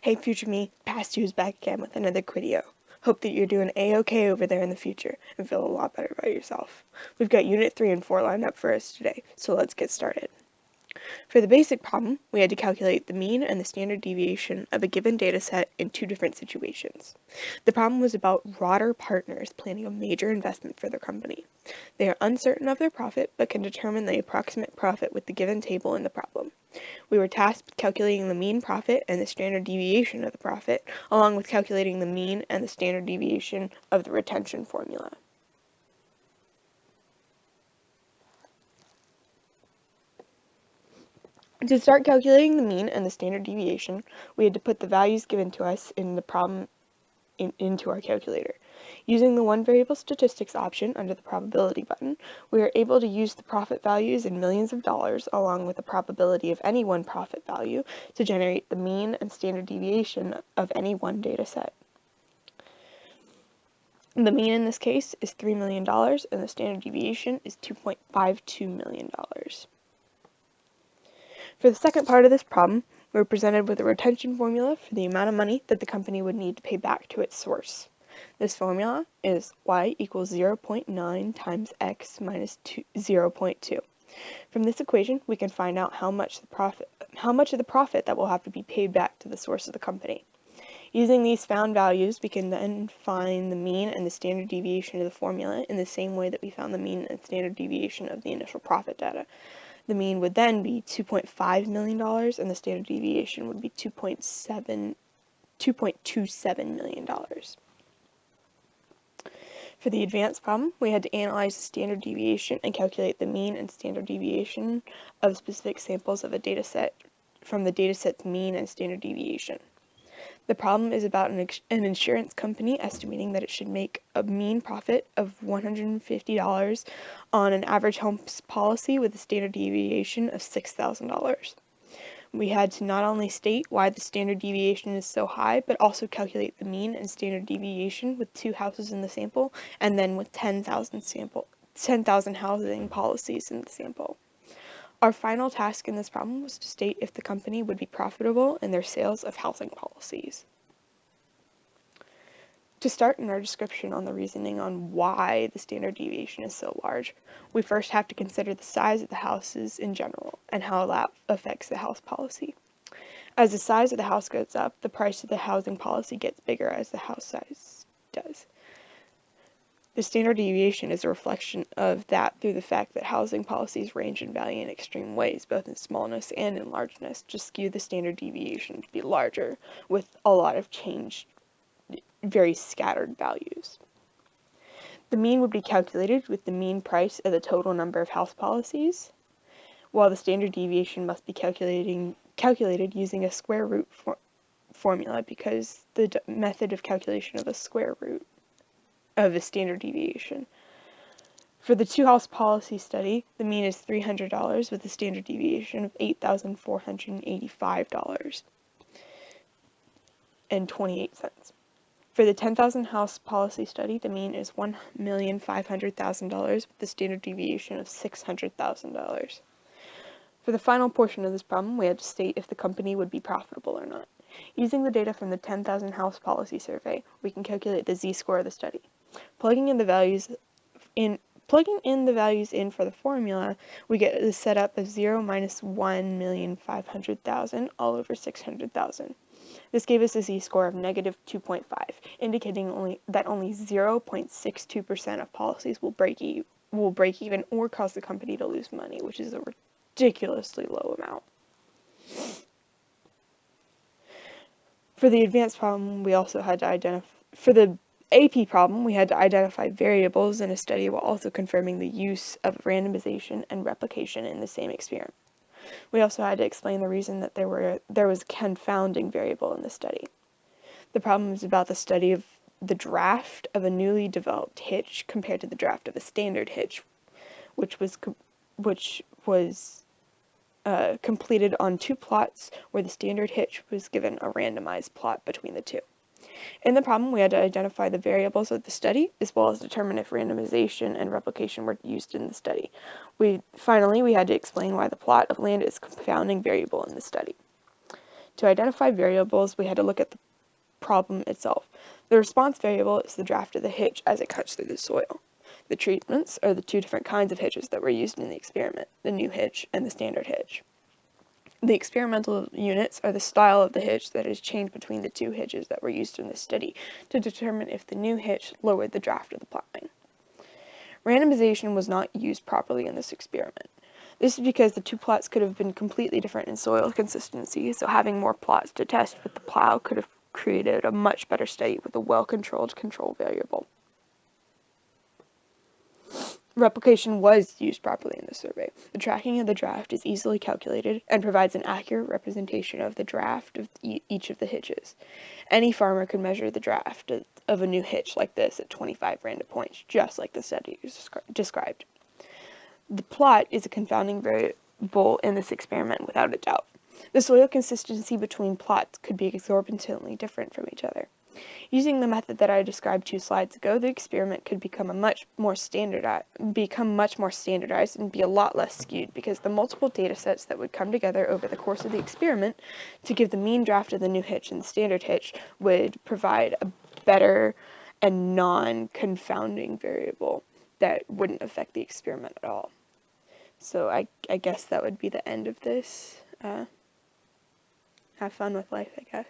Hey future me, past you is back again with another Quideo. Hope that you're doing a-okay over there in the future and feel a lot better about yourself. We've got Unit 3 and 4 lined up for us today, so let's get started. For the basic problem, we had to calculate the mean and the standard deviation of a given data set in two different situations. The problem was about Rotter partners planning a major investment for their company. They are uncertain of their profit, but can determine the approximate profit with the given table in the problem. We were tasked with calculating the mean profit and the standard deviation of the profit, along with calculating the mean and the standard deviation of the retention formula. To start calculating the mean and the standard deviation, we had to put the values given to us in the problem into our calculator. Using the one variable statistics option under the probability button, we are able to use the profit values in millions of dollars along with the probability of any one profit value to generate the mean and standard deviation of any one data set. The mean in this case is $3 million and the standard deviation is $2.52 million. For the second part of this problem, we were presented with a retention formula for the amount of money that the company would need to pay back to its source. This formula is y equals 0.9 times x minus 0.2. From this equation, we can find out how much of the profit that will have to be paid back to the source of the company. Using these found values, we can then find the mean and the standard deviation of the formula in the same way that we found the mean and standard deviation of the initial profit data. The mean would then be $2.5 million and the standard deviation would be $2.27 million. For the advanced problem, we had to analyze the standard deviation and calculate the mean and standard deviation of specific samples of a data set from the data set's mean and standard deviation. The problem is about an insurance company estimating that it should make a mean profit of $150 on an average home policy with a standard deviation of $6,000. We had to not only state why the standard deviation is so high, but also calculate the mean and standard deviation with 2 houses in the sample, and then with 10,000 housing policies in the sample. Our final task in this problem was to state if the company would be profitable in their sales of housing policies. To start in our description on the reasoning on why the standard deviation is so large, we first have to consider the size of the houses in general and how that affects the house policy. As the size of the house goes up, the price of the housing policy gets bigger as the house size does. The standard deviation is a reflection of that through the fact that housing policies range in value in extreme ways, both in smallness and in largeness, to skew the standard deviation to be larger, with a lot of changed, very scattered values. The mean would be calculated with the mean price of the total number of house policies, while the standard deviation must be calculated using a square root formula because the method of calculation of a square root of a standard deviation. For the 2-house policy study, the mean is $300 with a standard deviation of $8,485.28. For the 10,000 house policy study, the mean is $1,500,000 with a standard deviation of $600,000. For the final portion of this problem, we had to state if the company would be profitable or not. Using the data from the 10,000 house policy survey, we can calculate the z-score of the study. Plugging in the values in for the formula, we get the setup of 0 minus 1,500,000 all over 600,000. This gave us a z-score of negative 2.5, indicating that only 0.62% of policies will break even or cause the company to lose money, which is a ridiculously low amount. For the advanced problem, we also had to AP problem, we had to identify variables in a study while also confirming the use of randomization and replication in the same experiment. We also had to explain the reason that there was a confounding variable in the study. The problem is about the study of the draft of a newly developed hitch compared to the draft of a standard hitch, which was completed on 2 plots where the standard hitch was given a randomized plot between the two. In the problem, we had to identify the variables of the study, as well as determine if randomization and replication were used in the study. Finally, we had to explain why the plot of land is a confounding variable in the study. To identify variables, we had to look at the problem itself. The response variable is the draft of the hitch as it cuts through the soil. The treatments are the two different kinds of hitches that were used in the experiment, the new hitch and the standard hitch. The experimental units are the style of the hitch that is changed between the two hitches that were used in the study to determine if the new hitch lowered the draft of the plowing. Randomization was not used properly in this experiment. This is because the two plots could have been completely different in soil consistency, so having more plots to test with the plow could have created a much better study with a well-controlled control variable. Replication was used properly in the survey. The tracking of the draft is easily calculated and provides an accurate representation of the draft of each of the hitches. Any farmer could measure the draft of a new hitch like this at 25 random points, just like the study described. The plot is a confounding variable in this experiment without a doubt. The soil consistency between plots could be exorbitantly different from each other. Using the method that I described 2 slides ago, the experiment could become much more standardized and be a lot less skewed because the multiple data sets that would come together over the course of the experiment to give the mean draft of the new hitch and the standard hitch would provide a better and non-confounding variable that wouldn't affect the experiment at all. So I guess that would be the end of this. Have fun with life, I guess.